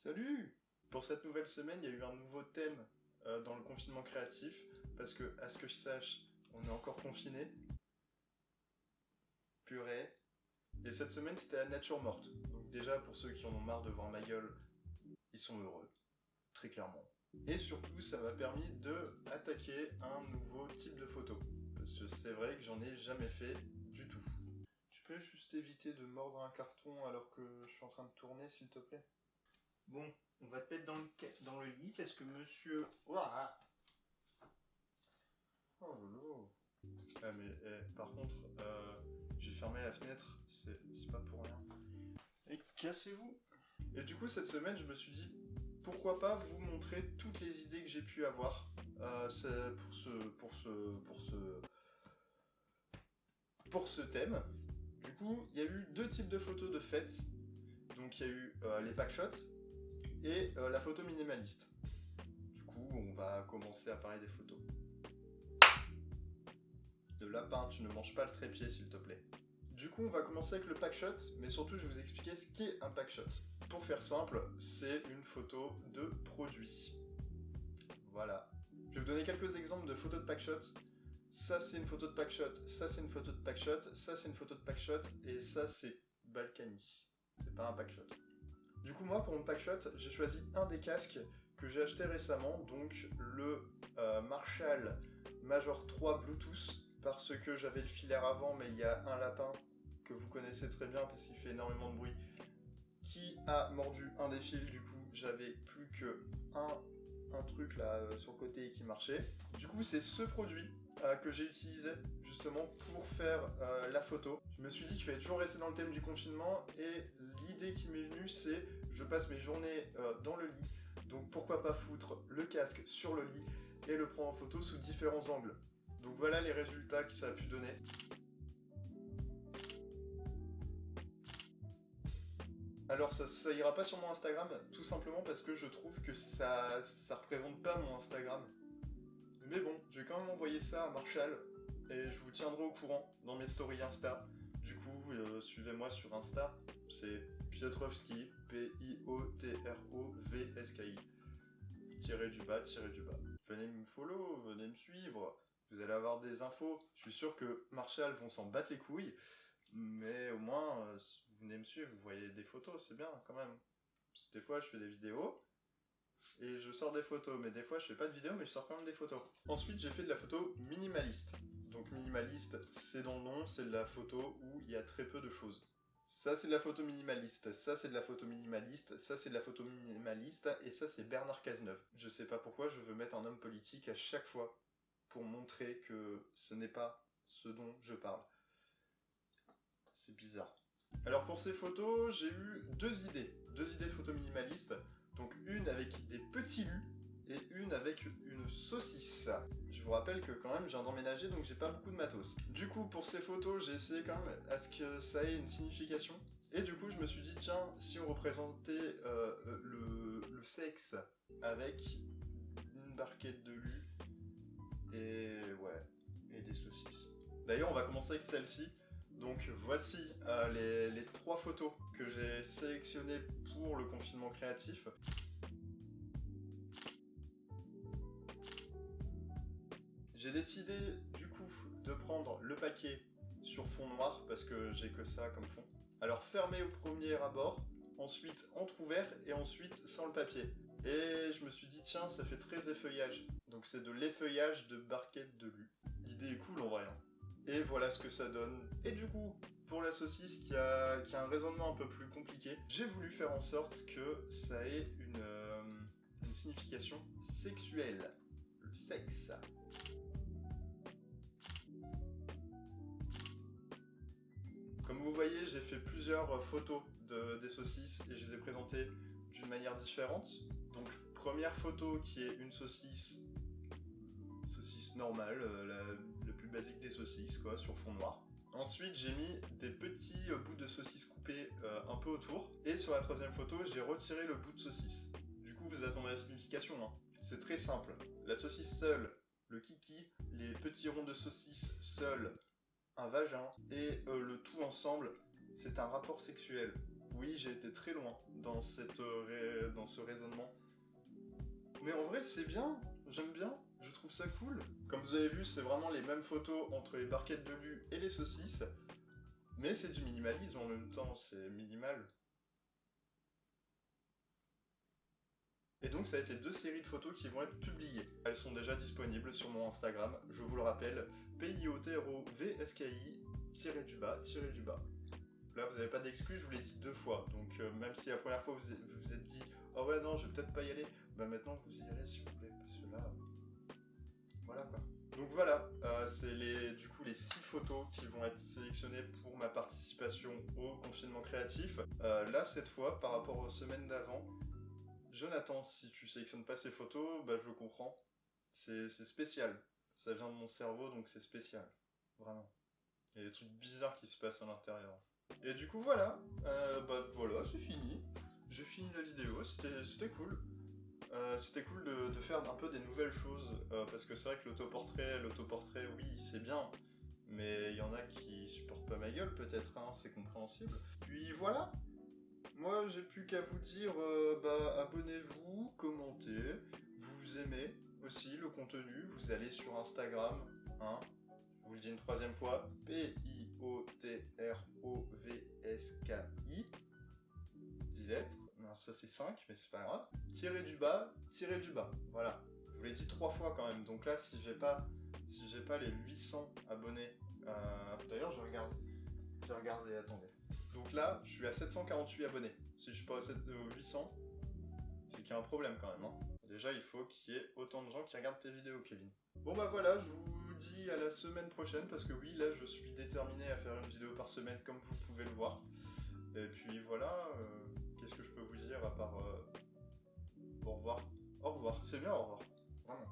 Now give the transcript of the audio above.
Salut! Pour cette nouvelle semaine, il y a eu un nouveau thème dans le confinement créatif, parce que, à ce que je sache, on est encore confiné. Purée. Et cette semaine, c'était la nature morte. Donc déjà, pour ceux qui en ont marre de voir ma gueule, ils sont heureux. Très clairement. Et surtout, ça m'a permis de attaquer un nouveau type de photo. Parce que c'est vrai que j'en ai jamais fait du tout. Tu peux juste éviter de mordre un carton alors que je suis en train de tourner, s'il te plaît? Bon, on va te mettre dans le lit parce que monsieur... Ouah. Oh lolo. Ah mais par contre, j'ai fermé la fenêtre, c'est pas pour rien. Et cassez-vous. Et du coup, cette semaine, je me suis dit, pourquoi pas vous montrer toutes les idées que j'ai pu avoir pour ce thème. Du coup, il y a eu deux types de photos de fête. Donc il y a eu les packshots et la photo minimaliste. Du coup, on va commencer à parler des photos. De lapin, tu ne manges pas le trépied s'il te plaît. Du coup, on va commencer avec le packshot, mais surtout je vais vous expliquer ce qu'est un packshot. Pour faire simple, c'est une photo de produit. Voilà. Je vais vous donner quelques exemples de photos de packshot. Ça c'est une photo de packshot, ça c'est une photo de packshot, ça c'est une photo de packshot, et ça c'est Balkany. C'est pas un packshot. Du coup, moi, pour mon packshot, j'ai choisi un des casques que j'ai acheté récemment, donc le Marshall Major 3 Bluetooth, parce que j'avais le filaire avant, mais il y a un lapin que vous connaissez très bien parce qu'il fait énormément de bruit, qui a mordu un des fils. Du coup, j'avais plus que un truc là sur le côté qui marchait. Du coup, c'est ce produit que j'ai utilisé justement pour faire la photo. Je me suis dit qu'il fallait toujours rester dans le thème du confinement, et l'idée qui m'est venue, c'est je passe mes journées dans le lit, donc pourquoi pas foutre le casque sur le lit et le prendre en photo sous différents angles. Donc voilà les résultats que ça a pu donner. Alors ça ira pas sur mon Instagram, tout simplement parce que je trouve que ça représente pas mon Instagram. Mais bon, je vais quand même envoyer ça à Marshall, et je vous tiendrai au courant dans mes stories Insta. Du coup, suivez-moi sur Insta, c'est Piotrowski, Piotrowski, tiré du bas. Venez me follow, venez me suivre, vous allez avoir des infos. Je suis sûr que Marshall vont s'en battre les couilles, mais au moins, vous venez me suivre, vous voyez des photos, c'est bien quand même. Parce que des fois, je fais des vidéos, et je sors des photos, mais des fois je fais pas de vidéos, mais je sors quand même des photos. Ensuite, j'ai fait de la photo minimaliste. Donc minimaliste, c'est dans le nom, c'est de la photo où il y a très peu de choses. Ça c'est de la photo minimaliste, ça c'est de la photo minimaliste, ça c'est de la photo minimaliste, et ça c'est Bernard Cazeneuve. Je sais pas pourquoi je veux mettre un homme politique à chaque fois pour montrer que ce n'est pas ce dont je parle. C'est bizarre. Alors pour ces photos, j'ai eu deux idées de photos minimalistes. Donc une avec des petits lus et une avec une saucisse. Je vous rappelle que quand même je viens d'emménager, donc j'ai pas beaucoup de matos. Du coup pour ces photos, j'ai essayé quand même à ce que ça ait une signification. Et du coup je me suis dit, tiens, si on représentait le sexe avec une barquette de lus et ouais, et des saucisses. D'ailleurs on va commencer avec celle-ci. Donc voici les trois photos que j'ai sélectionnées pour le confinement créatif. J'ai décidé du coup de prendre le paquet sur fond noir parce que j'ai que ça comme fond. Alors fermé au premier abord, ensuite entrouvert et ensuite sans le papier. Et je me suis dit tiens, ça fait très effeuillage. Donc c'est de l'effeuillage de barquettes de lus. L'idée est cool en vrai. Et voilà ce que ça donne. Et du coup, pour la saucisse qui a un raisonnement un peu plus compliqué, j'ai voulu faire en sorte que ça ait une signification sexuelle. Le sexe. Comme vous voyez, j'ai fait plusieurs photos des saucisses et je les ai présentées d'une manière différente. Donc première photo qui est une saucisse normale, la plus basique des saucisses quoi, sur fond noir. Ensuite j'ai mis des petits bouts de saucisse coupés un peu autour. Et sur la troisième photo j'ai retiré le bout de saucisse. Du coup vous attendez la signification, hein. C'est très simple. La saucisse seule, le kiki, les petits ronds de saucisse seuls, un vagin, et le tout ensemble, c'est un rapport sexuel. Oui, j'ai été très loin dans dans ce raisonnement. Mais en vrai, c'est bien, j'aime bien, je trouve ça cool. Comme vous avez vu, c'est vraiment les mêmes photos entre les barquettes de lu et les saucisses. Mais c'est du minimalisme en même temps, c'est minimal. Et donc ça va être les deux séries de photos qui vont être publiées. Elles sont déjà disponibles sur mon Instagram, je vous le rappelle, PIOTROVSKI-du-bas. Là vous n'avez pas d'excuse, je vous l'ai dit 2 fois, donc même si la première fois vous vous êtes dit « Oh ouais non, je vais peut-être pas y aller », bah maintenant vous y allez si vous voulez, parce que là, voilà quoi. Donc voilà, c'est du coup les 6 photos qui vont être sélectionnées pour ma participation au confinement créatif. Là cette fois, par rapport aux semaines d'avant, Jonathan, si tu sélectionnes pas ces photos, bah je le comprends. C'est spécial. Ça vient de mon cerveau, donc c'est spécial. Vraiment. Il y a des trucs bizarres qui se passent à l'intérieur. Et du coup, voilà. Bah voilà, c'est fini. J'ai fini la vidéo, c'était cool. C'était cool de faire un peu des nouvelles choses. Parce que c'est vrai que l'autoportrait, oui, c'est bien. Mais il y en a qui supportent pas ma gueule, peut-être, hein, c'est compréhensible. Puis voilà. Moi, j'ai plus qu'à vous dire, bah, abonnez-vous, commentez, vous aimez aussi le contenu, vous allez sur Instagram, hein, je vous le dis une 3e fois, PIOTROVSKI, 10 lettres, non, ça c'est 5, mais c'est pas grave, tiré du bas, voilà, je vous l'ai dit 3 fois quand même, donc là, si j'ai pas les 800 abonnés, d'ailleurs, je regarde, j'ai regardé, attendez. Donc là, je suis à 748 abonnés. Si je suis pas à 800, c'est qu'il y a un problème quand même. Hein. Déjà, il faut qu'il y ait autant de gens qui regardent tes vidéos, Kevin. Bon bah voilà, je vous dis à la semaine prochaine, parce que oui, là, je suis déterminé à faire une vidéo par semaine, comme vous pouvez le voir. Et puis voilà, qu'est-ce que je peux vous dire à part au revoir. Au revoir, c'est bien au revoir. Vraiment.